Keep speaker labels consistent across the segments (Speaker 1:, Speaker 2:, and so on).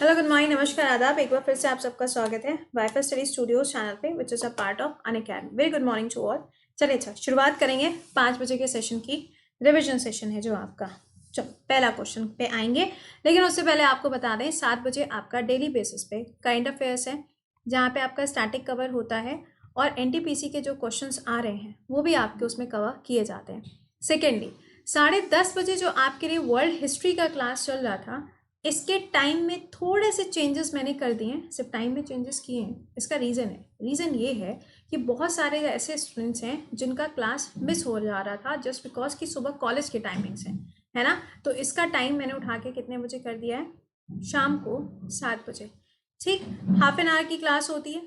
Speaker 1: Hello good morning नमस्कार आदाब। एक बार फिर से आप सबका स्वागत है वाईफाई स्टडी स्टूडियोज चैनल पे which is a part of Unacademy. Very good morning to all. चलिए अच्छा शुरुआत करेंगे 5 बजे के सेशन की। रिविजन सेशन है जो आपका। चलो पहला क्वेश्चन पे आएंगे, लेकिन उससे पहले आपको बता दें 7 बजे आपका डेली बेसिस पे काइंड अफेयर्स है, जहाँ पे आपका स्टैटिक कवर होता है और एनटीपीसी के जो क्वेश्चंस आ रहे हैं वो भी आपके उसमें कवर किए जाते हैं। सेकेंडली 10:30 बजे जो आपके लिए वर्ल्ड हिस्ट्री का क्लास चल रहा था, इसके टाइम में थोड़े से चेंजेस मैंने कर दिए हैं। सिर्फ टाइम में चेंजेस किए हैं, इसका रीज़न ये है कि बहुत सारे ऐसे स्टूडेंट्स हैं जिनका क्लास मिस हो जा रहा था जस्ट बिकॉज कि सुबह कॉलेज के टाइमिंग्स हैं, है ना। तो इसका टाइम मैंने उठा के कितने बजे कर दिया है, शाम को 7 बजे। ठीक, हाफ एन आवर की क्लास होती है,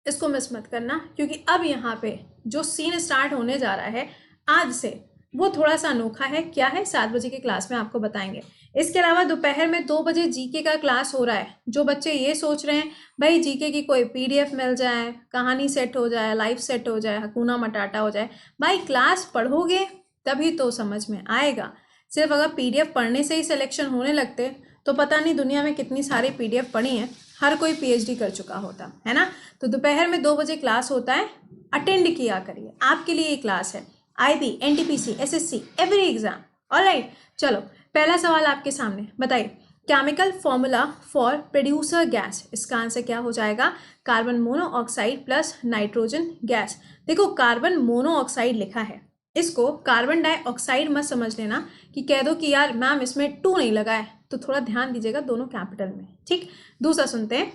Speaker 1: इसको मिस मत करना, क्योंकि अब यहाँ पे जो सीन स्टार्ट होने जा रहा है आज से वो थोड़ा सा अनोखा है। क्या है, 7 बजे की क्लास में आपको बताएंगे। इसके अलावा दोपहर में 2 बजे जीके का क्लास हो रहा है। जो बच्चे ये सोच रहे हैं भाई जीके की कोई पीडीएफ मिल जाए, कहानी सेट हो जाए, लाइव सेट हो जाए, हकूना मटाटा हो जाए, भाई क्लास पढ़ोगे तभी तो समझ में आएगा। सिर्फ अगर पीडीएफ पढ़ने से ही सिलेक्शन होने लगते तो पता नहीं दुनिया में कितनी सारी पीडीएफ पढ़ी हैं, हर कोई पीएचडी कर चुका होता है ना। तो दोपहर में 2 बजे क्लास होता है, अटेंड किया करिए, आपके लिए ये क्लास है। IB, NTPC, SSC, every exam. Alright, चलो पहला सवाल आपके सामने, बताइए chemical formula for producer gas. इसका आंसर क्या हो जाएगा, carbon monoxide plus nitrogen gas. देखो कार्बन मोनोऑक्साइड लिखा है, इसको कार्बन डाइऑक्साइड मत समझ लेना कि कह दो कि यार मैम इसमें 2 नहीं लगा है, तो थोड़ा ध्यान दीजिएगा दोनों कैपिटल में। ठीक, दूसरा सुनते हैं,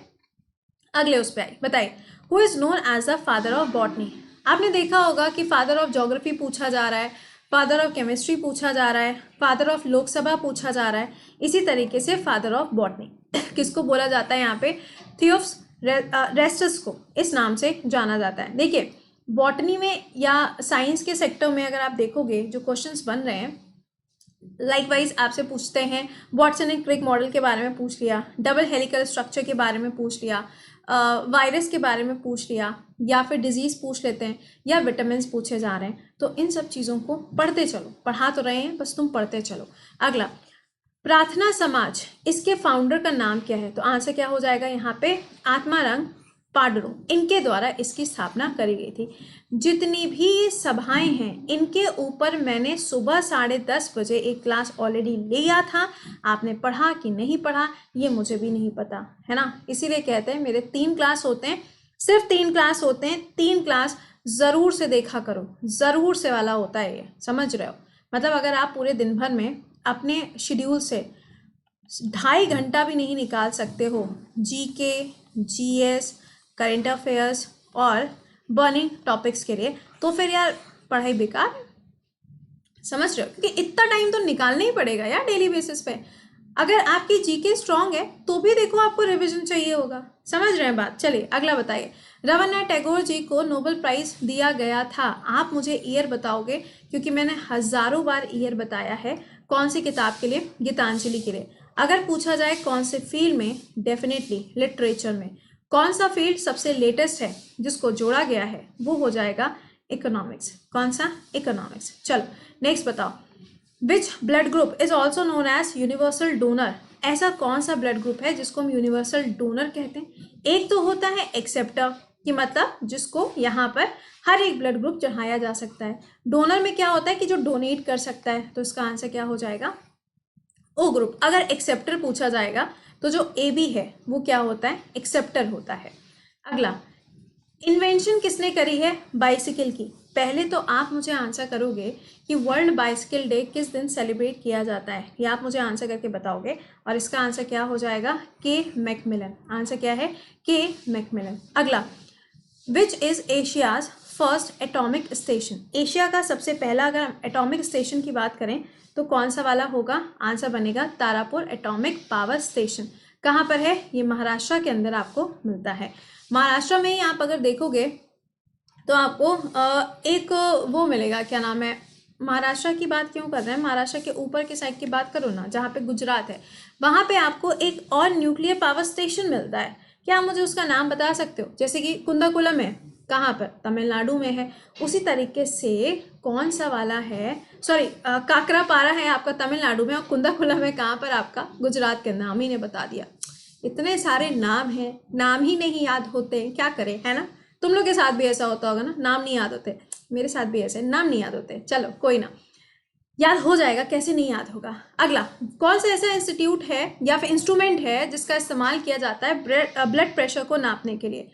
Speaker 1: अगले उस पर आई। बताइए who is known as the father of botany. आपने देखा होगा कि फादर ऑफ ज्योग्राफी पूछा जा रहा है, फादर ऑफ केमिस्ट्री पूछा जा रहा है, फादर ऑफ लोकसभा पूछा जा रहा है, इसी तरीके से फादर ऑफ बॉटनी किसको बोला जाता है यहाँ पे, थियोफ्स रेस्टस को इस नाम से जाना जाता है। देखिए बॉटनी में या साइंस के सेक्टर में अगर आप देखोगे जो क्वेश्चंस बन रहे हैं, लाइकवाइज आपसे पूछते हैं वॉटसन एंड क्रिक मॉडल के बारे में पूछ लिया, डबल हेलिकल स्ट्रक्चर के बारे में पूछ लिया, वायरस के बारे में पूछ लिया, या फिर डिजीज़ पूछ लेते हैं, या विटामिन पूछे जा रहे हैं। तो इन सब चीज़ों को पढ़ते चलो, पढ़ा तो रहे हैं बस तुम पढ़ते चलो। अगला, प्रार्थना समाज, इसके फाउंडर का नाम क्या है, तो आंसर क्या हो जाएगा यहाँ पे, आत्मारंग पाडरो, इनके द्वारा इसकी स्थापना करी गई थी। जितनी भी ये सभाएं हैं इनके ऊपर मैंने सुबह 10:30 बजे एक क्लास ऑलरेडी लिया था। आपने पढ़ा कि नहीं पढ़ा ये मुझे भी नहीं पता, है ना। इसीलिए कहते हैं मेरे 3 क्लास होते हैं, सिर्फ 3 क्लास होते हैं, 3 क्लास ज़रूर से देखा करो, ज़रूर से वाला होता है ये, समझ रहे हो। मतलब अगर आप पूरे दिन भर में अपने शेड्यूल से 2.5 घंटा भी नहीं निकाल सकते हो जीके, जीएस, करेंट अफेयर्स और बर्निंग टॉपिक्स के लिए, तो फिर यार पढ़ाई बेकार है, समझ रहे हो। क्योंकि इतना टाइम तो निकालना ही पड़ेगा यार डेली बेसिस पे। अगर आपकी जीके स्ट्रांग है तो भी देखो आपको रिवीजन चाहिए होगा, समझ रहे हैं बात। चलिए अगला बताइए, रविन्द्रनाथ टैगोर जी को नोबेल प्राइज दिया गया था। आप मुझे ईयर बताओगे, क्योंकि मैंने हजारों बार ईयर बताया है। कौन सी किताब के लिए, गीतांजलि के लिए। अगर पूछा जाए कौन से फील्ड में, डेफिनेटली लिटरेचर में। कौन सा फील्ड सबसे लेटेस्ट है जिसको जोड़ा गया है, वो हो जाएगा इकोनॉमिक्स। कौन सा, इकोनॉमिक्स। चलो नेक्स्ट बताओ, which blood group is also known as universal donor. ऐसा कौन सा ब्लड ग्रुप है जिसको हम यूनिवर्सल डोनर कहते हैं। एक तो होता है एक्सेप्टर, कि मतलब जिसको यहाँ पर हर एक ब्लड ग्रुप चढ़ाया जा सकता है। डोनर में क्या होता है कि जो डोनेट कर सकता है, तो इसका आंसर क्या हो जाएगा, ओ ग्रुप। अगर एक्सेप्टर पूछा जाएगा तो जो ए बी है वो क्या होता है, एक्सेप्टर होता है। अगला, इन्वेंशन किसने करी है बाइसिकल की। पहले तो आप मुझे आंसर करोगे कि वर्ल्ड बाइसिकल डे किस दिन सेलिब्रेट किया जाता है, ये आप मुझे आंसर करके बताओगे। और इसका आंसर क्या हो जाएगा, के मैकमिलन। आंसर क्या है, के मैकमिलन। अगला, which is Asia's first atomic station. Asia का सबसे पहला अगर एटॉमिक स्टेशन की बात करें तो कौन सा वाला होगा, आंसर बनेगा तारापुर एटॉमिक पावर स्टेशन। कहाँ पर है, ये महाराष्ट्र के अंदर आपको मिलता है। महाराष्ट्र में ही आप अगर देखोगे तो आपको एक वो मिलेगा, क्या नाम है, महाराष्ट्र की बात क्यों कर रहे हैं, महाराष्ट्र के ऊपर के साइड की बात करो ना, जहाँ पे गुजरात है, वहाँ पे आपको एक और न्यूक्लियर पावर स्टेशन मिलता है। क्या आप मुझे उसका नाम बता सकते हो, जैसे कि कुंदाकुलम है, कहाँ पर, तमिलनाडु में है। उसी तरीके से कौन सा वाला है, सॉरी काकरापारा है आपका तमिलनाडु में और कुंदाकुलम में कहाँ पर आपका गुजरात के, नाम ही ने बता दिया। इतने सारे नाम हैं, नाम ही नहीं याद होते, क्या करें, है ना। तुम लोग के साथ भी ऐसा होता होगा ना, नाम नहीं याद होते, मेरे साथ भी ऐसे नाम नहीं याद होते। चलो कोई ना, याद हो जाएगा, कैसे नहीं याद होगा। अगला, कौन सा ऐसा इंस्टीट्यूट है या फिर इंस्ट्रूमेंट है जिसका इस्तेमाल किया जाता है ब्लड प्रेशर को नापने के लिए।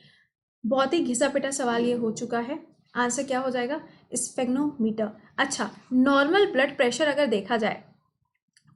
Speaker 1: बहुत ही घिसा पिटा सवाल ये हो चुका है। आंसर क्या हो जाएगा, स्फेग्नोमीटर। अच्छा, नॉर्मल ब्लड प्रेशर अगर देखा जाए,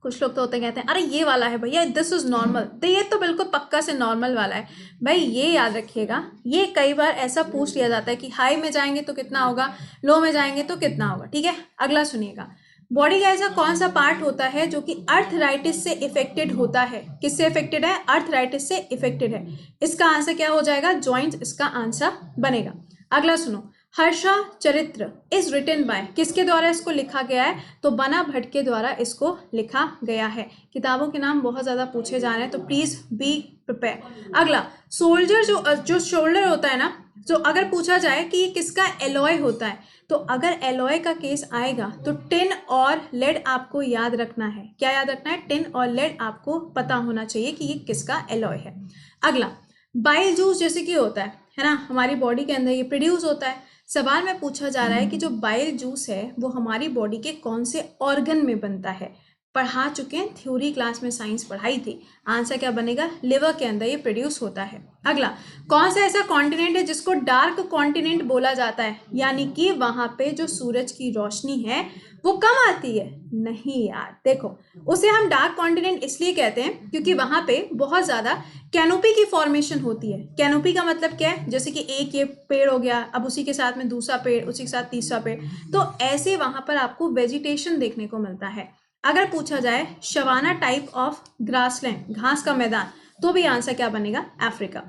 Speaker 1: कुछ लोग तो होते कहते हैं अरे ये वाला है भैया, दिस इज नॉर्मल, तो ये तो बिल्कुल पक्का से नॉर्मल वाला है। भाई ये याद रखिएगा, ये कई बार ऐसा पूछ लिया जाता है कि हाई में जाएंगे तो कितना होगा, लो में जाएंगे तो कितना होगा। ठीक है, अगला सुनिएगा, बॉडी का ऐसा कौन सा पार्ट होता है जो कि अर्थराइटिस से इफेक्टेड होता है। किससे इफेक्टेड है, अर्थराइटिस से इफेक्टेड है। इसका आंसर क्या हो जाएगा, जॉइंट इसका आंसर बनेगा। अगला सुनो, हर्षा चरित्र इज रिटन बाय, किसके द्वारा इसको लिखा गया है, तो बना भट्ट के द्वारा इसको लिखा गया है। किताबों के नाम बहुत ज्यादा पूछे जा रहे हैं तो प्लीज बी प्रिपेयर। अगला, सोल्जर जो शोल्डर होता है ना, जो अगर पूछा जाए कि ये किसका एलॉय होता है, तो अगर एलॉय का केस आएगा तो टिन और लेड आपको याद रखना है। क्या याद रखना है, टिन और लेड आपको पता होना चाहिए कि ये किसका एलॉय है। अगला, बाइल जूस जैसे कि होता है ना, हमारी बॉडी के अंदर ये प्रोड्यूस होता है। सवाल में पूछा जा रहा है कि जो बाइल जूस है वो हमारी बॉडी के कौन से ऑर्गन में बनता है। पढ़ा चुके हैं, थ्योरी क्लास में साइंस पढ़ाई थी। आंसर क्या बनेगा, लिवर के अंदर ये प्रोड्यूस होता है। अगला, कौन सा ऐसा कॉन्टिनेंट है जिसको डार्क कॉन्टिनेंट बोला जाता है, यानी कि वहां पे जो सूरज की रोशनी है वो कम आती है। नहीं यार, देखो उसे हम डार्क कॉन्टिनेंट इसलिए कहते हैं क्योंकि वहां पे बहुत ज्यादा कैनोपी की फॉर्मेशन होती है। कैनोपी का मतलब क्या है, जैसे कि एक ये पेड़ हो गया, अब उसी के साथ में दूसरा पेड़, उसी के साथ तीसरा पेड़, तो ऐसे वहां पर आपको वेजिटेशन देखने को मिलता है। अगर पूछा जाए शवाना टाइप ऑफ ग्रासलैंड, घास का मैदान, तो भी आंसर क्या बनेगा, अफ्रीका।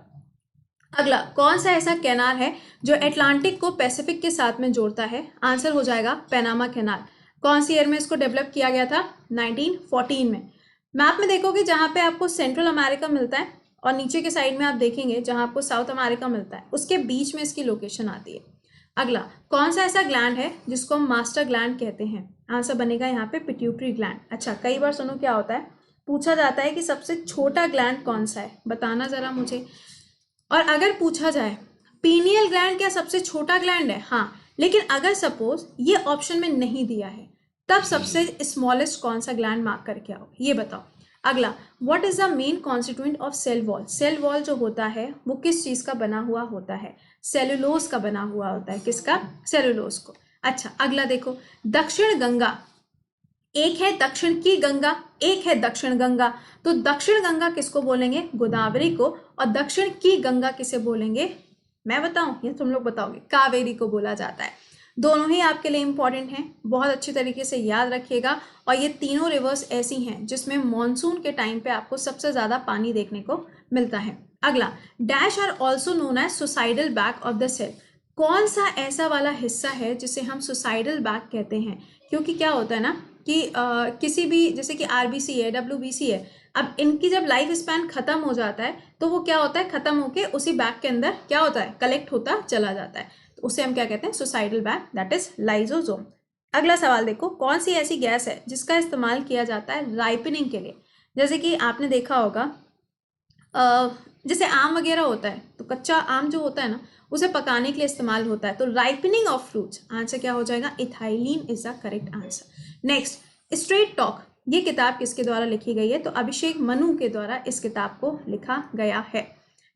Speaker 1: अगला, कौन सा ऐसा कैनाल है जो अटलांटिक को पैसिफिक के साथ में जोड़ता है। आंसर हो जाएगा पैनामा कैनाल। कौन सी ईयर में इसको डेवलप किया गया था, 1914 में। मैप में देखोगे जहां पे आपको सेंट्रल अमेरिका मिलता है और नीचे के साइड में आप देखेंगे जहां आपको साउथ अमेरिका मिलता है, उसके बीच में इसकी लोकेशन आती है। अगला, कौन सा ऐसा ग्लैंड है जिसको हम मास्टर ग्लैंड कहते हैं। आंसर बनेगा यहाँ पे पिट्यूटरी ग्लैंड। अच्छा, कई बार सुनो क्या होता है, पूछा जाता है कि सबसे छोटा ग्लैंड कौन सा है, बताना जरा मुझे। और अगर पूछा जाए पीनियल ग्लैंड क्या सबसे छोटा ग्लैंड है, हाँ, लेकिन अगर सपोज ये ऑप्शन में नहीं दिया है तब सबसे स्मॉलेस्ट कौन सा ग्लैंड मार्क करके आओ, ये बताओ। अगला, what is the main constituent of cell wall. Cell wall जो होता है वो किस चीज का बना हुआ होता है, सेलुलोज का बना हुआ होता है। किसका, सेलुलोज को। अच्छा, अगला देखो, दक्षिण गंगा, एक है दक्षिण की गंगा, एक है दक्षिण गंगा, तो दक्षिण गंगा किसको बोलेंगे, गोदावरी को, और दक्षिण की गंगा किसे बोलेंगे, मैं बताऊं या तुम लोग बताओगे, कावेरी को बोला जाता है। दोनों ही आपके लिए इंपॉर्टेंट हैं, बहुत अच्छी तरीके से याद रखिएगा। और ये तीनों रिवर्स ऐसी हैं जिसमें मॉनसून के टाइम पे आपको सबसे ज्यादा पानी देखने को मिलता है। अगला, dash are also known as suicidal bag of the cell. कौन सा ऐसा वाला हिस्सा है जिसे हम सुसाइडल बैक कहते हैं, क्योंकि क्या होता है ना कि किसी भी, जैसे कि आरबीसी है, डब्ल्यूबीसी है, अब इनकी जब लाइफ स्पैन खत्म हो जाता है तो वो क्या होता है, खत्म होके उसी बैग के अंदर क्या होता है, कलेक्ट होता चला जाता है, तो उसे हम क्या कहते हैं, suicidal bag, that is lysosome. अगला सवाल देखो, कौन सी ऐसी गैस है जिसका इस्तेमाल किया जाता है राइपनिंग के लिए। जैसे कि आपने देखा होगा जैसे आम वगैरह होता है तो कच्चा आम जो होता है ना उसे पकाने के लिए इस्तेमाल होता है, तो राइपनिंग ऑफ फ्रूट्स, आंसर क्या हो जाएगा, ethylene is the correct answer. Next, straight talk, ये किताब किसके द्वारा लिखी गई है, तो अभिषेक मनु के द्वारा इस किताब को लिखा गया है।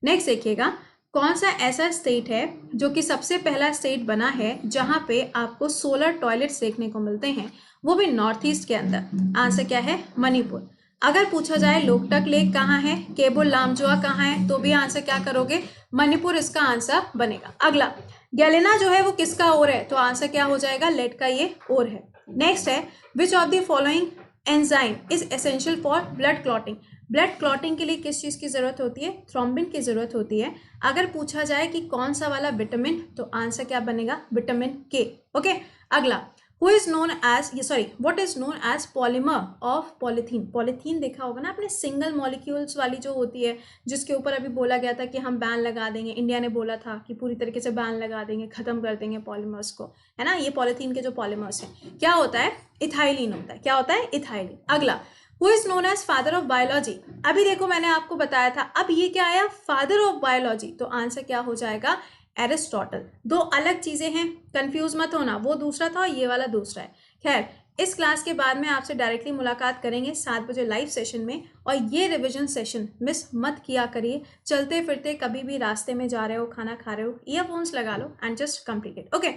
Speaker 1: नेक्स्ट देखिएगा, कौन सा ऐसा स्टेट है जो कि सबसे पहला स्टेट बना है जहां पे आपको सोलर टॉयलेट्स देखने को मिलते हैं, वो भी नॉर्थ ईस्ट के अंदर। आंसर क्या है, मणिपुर। अगर पूछा जाए लोकटक लेक कहाँ है, केबुल लामजुआ कहाँ है, तो भी आंसर क्या करोगे, मणिपुर इसका आंसर बनेगा। अगला, गैलेना जो है वो किसका ओर है, तो आंसर क्या हो जाएगा, लेड का ये ओर है। नेक्स्ट है, which of the following enzyme is essential for blood clotting. Blood clotting के लिए किस चीज की जरूरत होती है, थ्रोम्बिन की जरूरत होती है। अगर पूछा जाए कि कौन सा वाला विटामिन, तो आंसर क्या बनेगा, विटामिन के। ओके, अगला, what is known as polymer of polythene. Polythene देखा होगा ना आपने, सिंगल मॉलिक्यूल्स वाली जो होती है, जिसके ऊपर अभी बोला गया था कि हम बैन लगा देंगे, इंडिया ने बोला था कि पूरी तरीके से बैन लगा देंगे, खत्म कर देंगे पॉलीमर्स को, है ना। ये पॉलीथीन के जो पॉलीमर्स हैं, क्या होता है, इथाइलिन होता है। क्या होता है, इथाइलिन। अगला, who is known as father of biology. अभी देखो मैंने आपको बताया था, अब ये क्या आया, फादर ऑफ बायोलॉजी, तो आंसर क्या हो जाएगा, एरिस्टोटल। दो अलग चीजें हैं, कंफ्यूज मत होना, वो दूसरा था और ये वाला दूसरा है। खैर, इस क्लास के बाद में आपसे डायरेक्टली मुलाकात करेंगे 7 बजे लाइव सेशन में, और ये रिवीजन सेशन मिस मत किया करिए। चलते फिरते कभी भी रास्ते में जा रहे हो, खाना खा रहे हो, ईयरफोन्स लगा लो and just complete it, okay.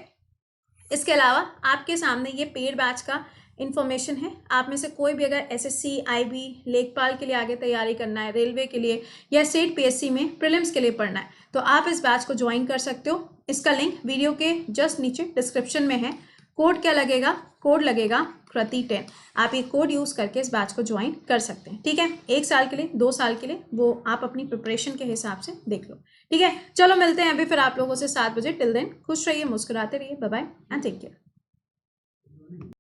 Speaker 1: इसके अलावा आपके सामने ये पेड बैच का इन्फॉर्मेशन है। आप में से कोई भी अगर एसएससी, आईबी, लेखपाल के लिए आगे तैयारी करना है, रेलवे के लिए या स्टेट पीएससी में प्रीलिम्स के लिए पढ़ना है, तो आप इस बैच को ज्वाइन कर सकते हो। इसका लिंक वीडियो के जस्ट नीचे डिस्क्रिप्शन में है। कोड क्या लगेगा, कोड लगेगा कृति10। आप ये कोड यूज़ करके इस बैच को ज्वाइन कर सकते हैं, ठीक है। 1 साल के लिए, 2 साल के लिए, वो आप अपनी प्रिपरेशन के हिसाब से देख लो, ठीक है। चलो मिलते हैं अभी फिर आप लोगों से 7 बजे। टिल देन खुश रहिए, मुस्कुराते रहिए, bye bye and take care.